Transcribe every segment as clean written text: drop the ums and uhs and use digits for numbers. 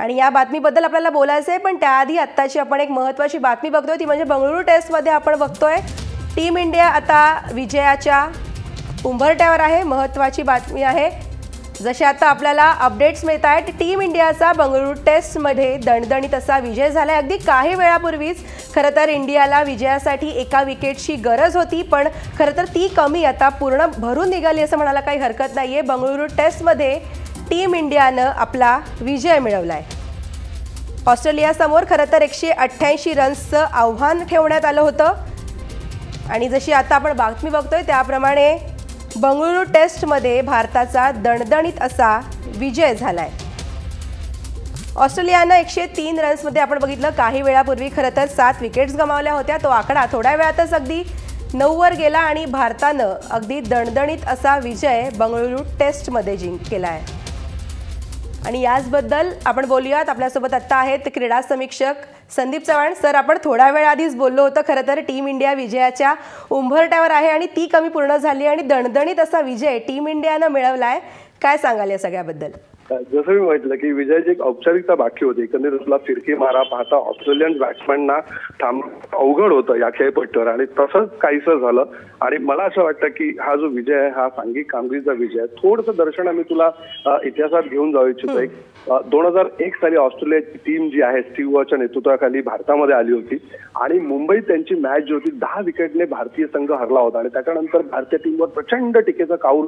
आणि या बातमीबद्दल आपल्याला बोलायचं आहे, पण त्याआधी आत्ताची आपण एक महत्त्वाची बातमी बघतोय, ती म्हणजे बंगळुरू टेस्टमध्ये आपण बघतोय टीम इंडिया आता विजयाच्या उंबरठ्यावर आहे। महत्त्वाची बातमी आहे, जसे आता आपल्याला अपडेट्स मिळत आहेत, टीम इंडियाचा बंगळुरू टेस्टमध्ये दणदणीत असा विजय झाला। अगदी काही वेळापूर्वीच खरं तर इंडियाला विजयासाठी एका विकेटची गरज होती, पण खरं तर ती कमी आता पूर्ण भरून निघाली असं म्हणायला काही हरकत नाहीये। बंगळुरू टेस्टमध्ये टीम इंडियानं आपला विजय मिळवलाय। ऑस्ट्रेलियासमोर खरं तर 188 रन्सचं आव्हान ठेवण्यात आलं होतं आणि जशी आता आपण बातमी बघतोय त्याप्रमाणे बंगळुरू टेस्टमध्ये भारताचा दणदणीत असा विजय झालाय। ऑस्ट्रेलियानं 103 रन्समध्ये आपण बघितलं काही वेळापूर्वी खरं तर 7 विकेट्स गमावल्या होत्या। तो आकडा थोड्या वेळातच अगदी 9 वर गेला आणि भारतानं अगदी दणदणीत असा विजय बंगळुरू टेस्टमध्ये जिंकलाय। आणि याचबद्दल आपण बोलूयात। आपल्यासोबत आता आहेत क्रीडा समीक्षक संदीप चव्हाण सर। आपण थोडा वेळ आधीच बोललो होतं, खरं तर टीम इंडिया विजयाच्या उंबरठ्यावर आहे आणि ती कमी पूर्ण झाली आणि दणदणीत असा विजय टीम इंडियानं मिळवलाय। काय सांगाल या सगळ्याबद्दल? जसं मी म्हटलं की विजयाची एक औपचारिकता बाकी होती। एकंदरीत तुला फिरकी मारा पाहता ऑस्ट्रेलियन बॅट्समॅनना थांबणं अवघड होतं या खेळपट्टीवर आणि तसंच काहीसं झालं। आणि मला असं वाटतं की हा जो विजय आहे हा सांघिक कामगिरीचा विजय आहे। थोडंसं दर्शन आम्ही तुला इतिहासात घेऊन जाऊ इच्छितो। 2001 साली ऑस्ट्रेलियाची टीम जी आहे स्टीव्ह वॉच्या नेतृत्वाखाली भारतामध्ये आली होती आणि मुंबईत त्यांची मॅच जी होती 10 विकेटने भारतीय संघ हरला होता आणि त्याच्यानंतर भारतीय टीमवर प्रचंड टीकेचं काऊल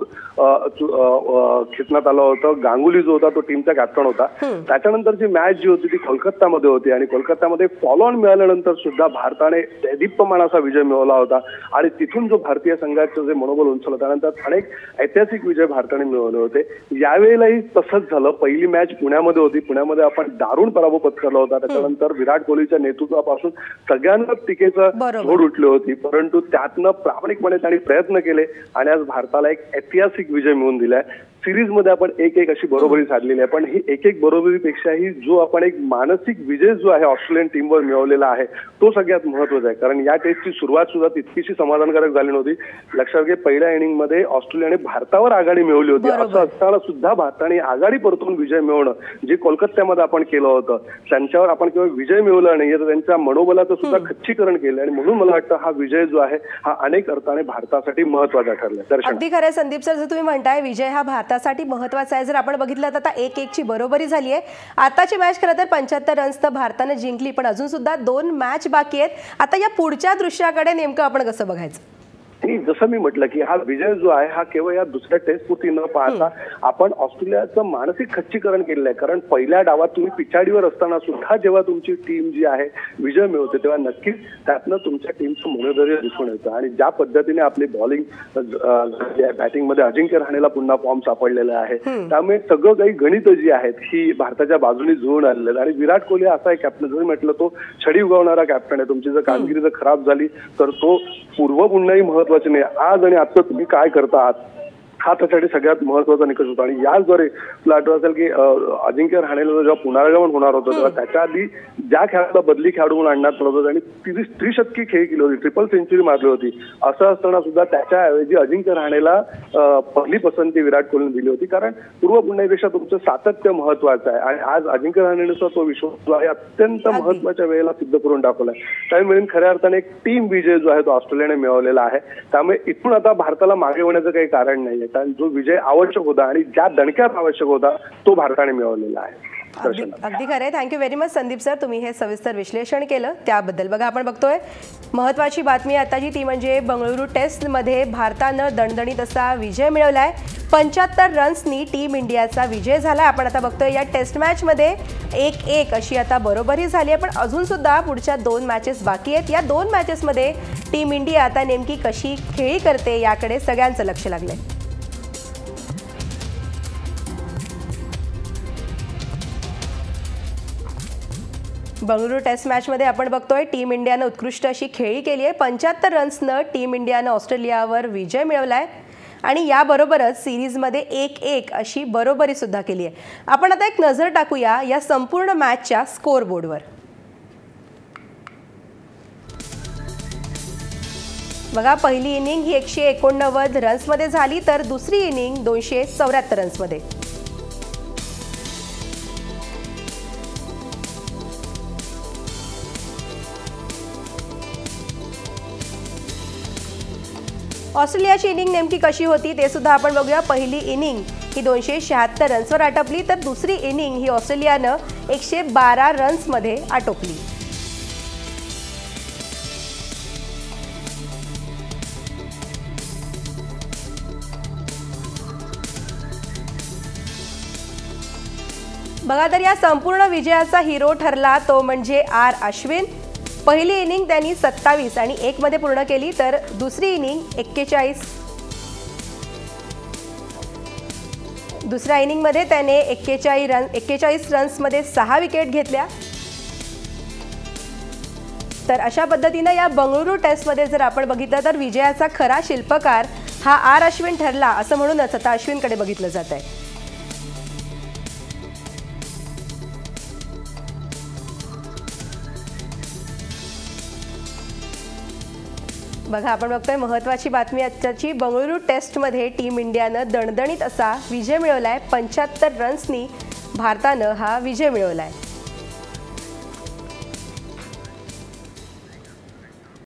खेचण्यात आलं होतं। गांगुली होता तो टीमचा कॅप्टन होता। त्याच्यानंतरची मॅच जी होती ती कोलकातामध्ये होती आणि कोलकातामध्ये फॉलो ऑन मिळाल्यानंतर सुद्धा भारताने देदीप्यमान असा विजय मिळवला होता आणि तिथून जो भारतीय संघाचं जे मनोबल उंचवलं त्यानंतर अनेक ऐतिहासिक विजय भारताने मिळवले होते। यावेळेलाही तसंच झालं। पहिली मॅच पुण्यामध्ये होती, पुण्यामध्ये आपण दारुण पराभव पत्करला होता। त्याच्यानंतर विराट कोहलीच्या नेतृत्वापासून सगळ्यांना टीकेचं झोड उठली होती, परंतु त्यातनं प्रामाणिकपणे त्यांनी प्रयत्न केले आणि आज भारताला एक ऐतिहासिक विजय मिळवून दिलाय। सिरीजमध्ये आपण 1-1 अशी बरोबरी साधलेली आहे, पण ही 1-1 बरोबरीपेक्षाही जो आपण एक मानसिक विजय जो आहे ऑस्ट्रेलियन टीमवर मिळवलेला आहे तो सगळ्यात महत्त्वाचा आहे। कारण या टेस्टची सुरुवात सुद्धा तितकीशी समाधानकारक झाली नव्हती। लक्षात घे पहिल्या इनिंगमध्ये ऑस्ट्रेलियाने भारतावर आघाडी मिळवली होती, असं असताना सुद्धा भारताने आघाडी परतून विजय मिळवणं जे कोलकात्यामध्ये आपण केलं होतं, त्यांच्यावर आपण केवळ विजय मिळवला नाही तर त्यांच्या मनोबलाचं सुद्धा खच्चीकरण केलं आणि म्हणून मला वाटतं हा विजय जो आहे हा अनेक अर्थाने भारतासाठी महत्त्वाचा ठरला। दर्शन अगदी खरं संदीप सर, जर तुम्ही म्हणताय विजय हा भारतासाठी महत्त्वाचा आहे। जर आपण बघितलं तर आता 1-1 ची बरोबरी झाली आहे। आताची मॅच खरं तर 75 रन्सनं भारताने जिंकली, पण अजून सुद्धा 2 मॅच बाकी आहेत। आता या पुढच्या दृश्याकडे नेमकं आपण कसं बघायचं? जसं मी म्हटलं की हा विजय जो आहे हा केवळ या दुसऱ्या टेस्ट पुरती न पाहता आपण ऑस्ट्रेलियाचं मानसिक खच्चीकरण केलेलं आहे। कारण पहिल्या डावात तुम्ही पिछाडीवर असताना सुद्धा जेव्हा तुमची टीम जी आहे विजय मिळवते तेव्हा नक्कीच त्यातनं तुमच्या टीमचं मनोधैर्य दिसून येतं आणि ज्या पद्धतीने आपली बॉलिंग बॅटिंगमध्ये अजिंक्य रहाणेला पुन्हा फॉर्म सापडलेला आहे, त्यामुळे सगळं काही गणित जी आहेत ही भारताच्या बाजूने जुळून आलेले आहेत। आणि विराट कोहली असा एक कॅप्टन, जसं म्हटलं तो छडी उगवणारा कॅप्टन आहे। तुमची जर कामगिरी जर खराब झाली तर तो पूर्व पुन्हाही महत्वाचे नाही, आज आणि आता तुम्ही काय करता आहात हा त्यासाठी सगळ्यात महत्वाचा निकष होता। आणि याचद्वारे तुला आठवत असेल की अजिंक्य रहाणेला जेव्हा पुनरागमन होणार होतं तेव्हा त्याच्या आधी ज्या खेळाडूला बदली खेळाडू म्हणून आणण्यात आलं होतं त्यांनी त्रिशतकी खेळी केली होती, ट्रिपल सेंचुरी मारली होती। असं असताना सुद्धा त्याच्याऐवजी अजिंक्य रहाणेला पहिली पसंती विराट कोहलीने दिली होती, कारण पूर्व पुन्हापेक्षा तुमचं सातत्य महत्वाचं आहे। आणि आज अजिंक्य रहाणेचा तो विश्वास जो आहे अत्यंत महत्वाच्या वेळेला सिद्ध करून टाकलाय। त्यामुळे खऱ्या अर्थाने एक टीम विजय जो आहे तो ऑस्ट्रेलियाने मिळवलेला आहे। त्यामुळे इथून आता भारताला मागे होण्याचं काही कारण नाहीये, कारण जो विजय आवश्यक होता आणि ज्या दणक्यात आवश्यक होता तो भारताने मिळवलेला आहे। अगदी खरं आहे। Thank you very much Sandeep sir, तुम्ही हे सविस्तर विश्लेषण केलं त्याबद्दल। बघा आपण बघतोय महत्त्वाची बातमी आताची ती म्हणजे बंगळुरू टेस्टमध्ये भारतानं दणदणीत असा विजय मिळवलाय। 75 रन्सनी टीम इंडियाचा विजय झाला। आपण आता बघतोय या टेस्ट मॅचमध्ये 1-1 अशी आता बरोबरी झाली आहे, पण अजून सुद्धा पुढच्या 2 मॅचेस बाकी आहेत। या 2 मॅचेसमध्ये टीम इंडिया आता नेमकी कशी खेळी करते याकडे सगळ्यांचं लक्ष लागलंय। बंगळुरू टेस्ट मॅचमध्ये आपण बघतोय टीम इंडियानं उत्कृष्ट अशी खेळी केली आहे। 75 रन्सनं टीम इंडियानं ऑस्ट्रेलियावर विजय मिळवलाय आणि याबरोबरच सिरीजमध्ये 1-1 अशी बरोबरी सुद्धा केली आहे। आपण आता एक नजर टाकूया या संपूर्ण मॅचच्या स्कोर बोर्डवर। बघा पहिली इनिंग ही 189 रन्समध्ये झाली तर दुसरी इनिंग 274 रन्समध्ये। ऑस्ट्रेलियाची इनिंग नेमकी कशी होती ते सुद्धा आपण बघूया। पहिली इनिंग ही 276 रन्सवर आटोपली, तर दुसरी इनिंग ही ऑस्ट्रेलियानं 112 रन्समध्ये आटोपली। बघा, तर या संपूर्ण विजयाचा हिरो ठरला तो म्हणजे आर अश्विन। पहिली इनिंग त्यांनी 27 आणि 1 मध्ये पूर्ण केली, तर दुसरी इनिंग 41, दुसऱ्या इनिंगमध्ये त्याने 41 रन्समध्ये 6 विकेट घेतल्या। तर अशा पद्धतीने या बंगळुरू टेस्टमध्ये जर आपण बघितलं तर विजयाचा खरा शिल्पकार हा आर अश्विन ठरला, असं म्हणूनच आता अश्विनकडे बघितलं जात आहे। बघा, आपण बघतोय महत्त्वाची बातमी आजची। बंगळुरू टेस्टमध्ये टीम इंडियानं दणदणीत असा विजय मिळवलाय। 75 रन्सनी भारतानं हा विजय मिळवलाय।